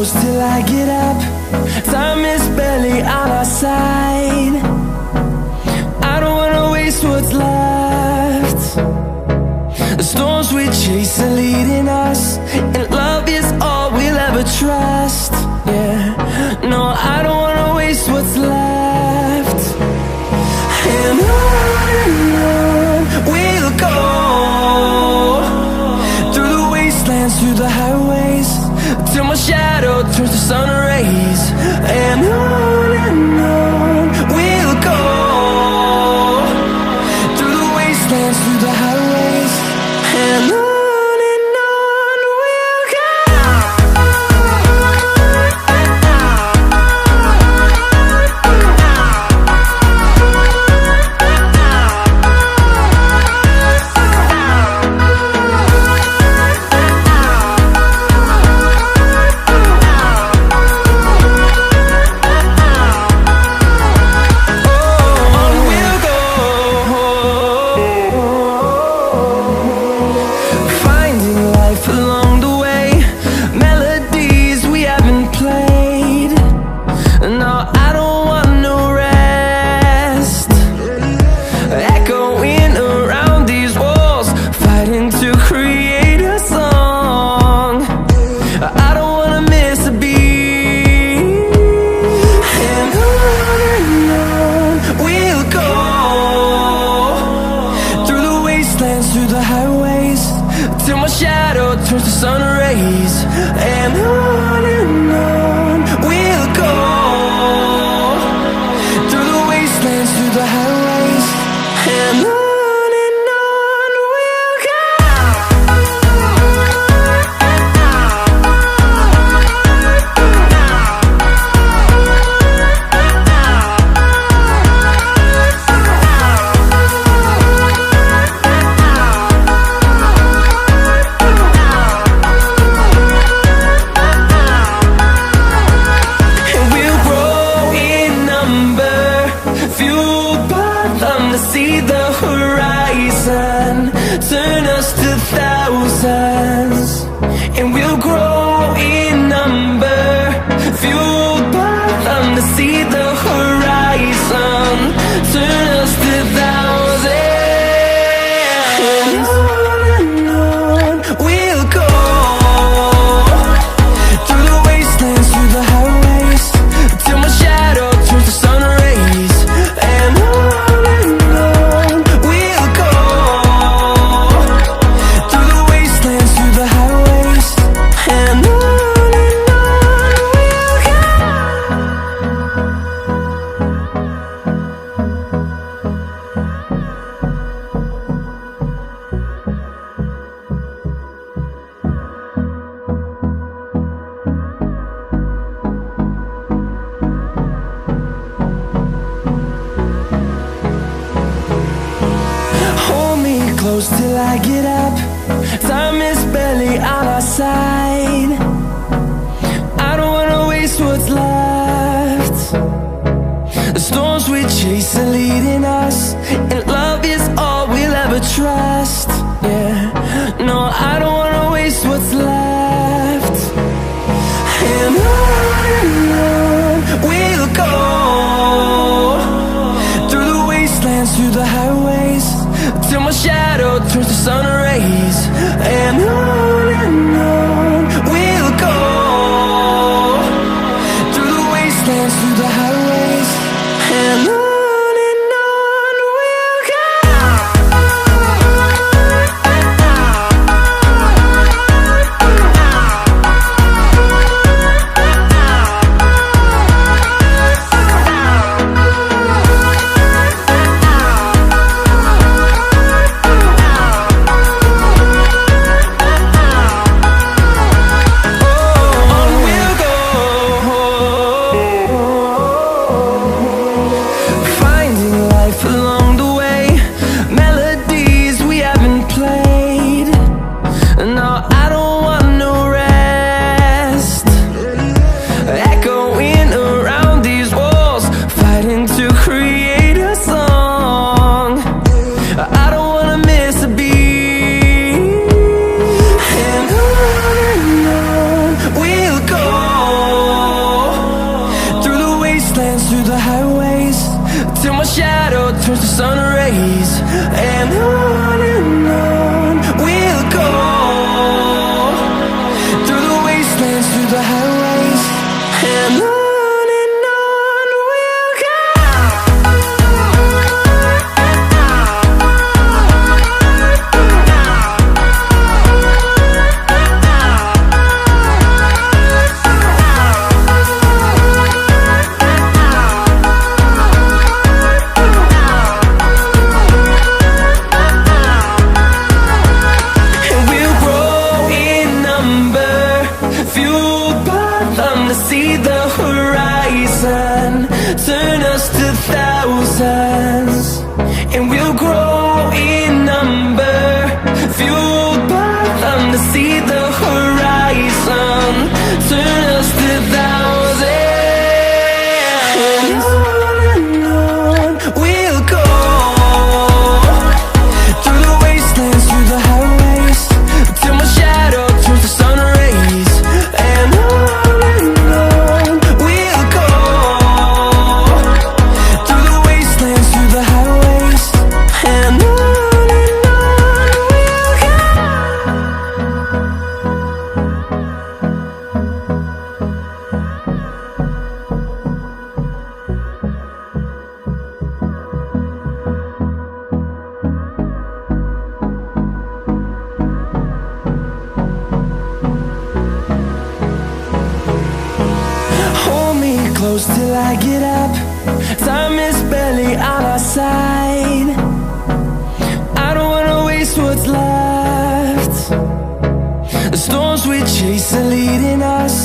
close till I get up. Time is barely on our side. I don't wanna waste what's left. The storms we chase are leading us, and love is all we'll ever trust. Yeah, no, I don't wanna waste what's left. And on we'll go, through the wastelands, through the highways, till my shadow turns to sun rays. And on we'll go, through the wastelands, through the highways, and on we'll go. Through the highways, till my shadow turns to sun rays. And on we'll go, through the wastelands, through the highways, and on we'll go. See the horizon, turn us to thousands, and we'll grow in number, fueled by them. To see the horizon, turn us to thousands, and on we'll go, through the wastelands, through the highways, till my shadow turns to sun rays. And close till I get up. Time is barely on our side. I don't wanna waste what's left. The storms we chase are leading us, and love is all we'll ever trust. Yeah, no, I don't wanna waste what's left. And on we'll go, through the wastelands, through the highways, till my shadow turns to sun rays. And on we'll go, through the wastelands, through the highways, and on wastelands, through the highways, till my shadow turns to sun rays. And on we'll go, through the wastelands, through the highways, and on we'll go. See the horizon turn us to thousands, and we'll grow in number, fueled by them to see the horizon turn us to thousands. And on we'll go, through the wastelands, through the highways, till my shadow turns to sun rays. And close till I get up. Time is barely on our side. I don't wanna waste what's left. The storms we chase are leading us.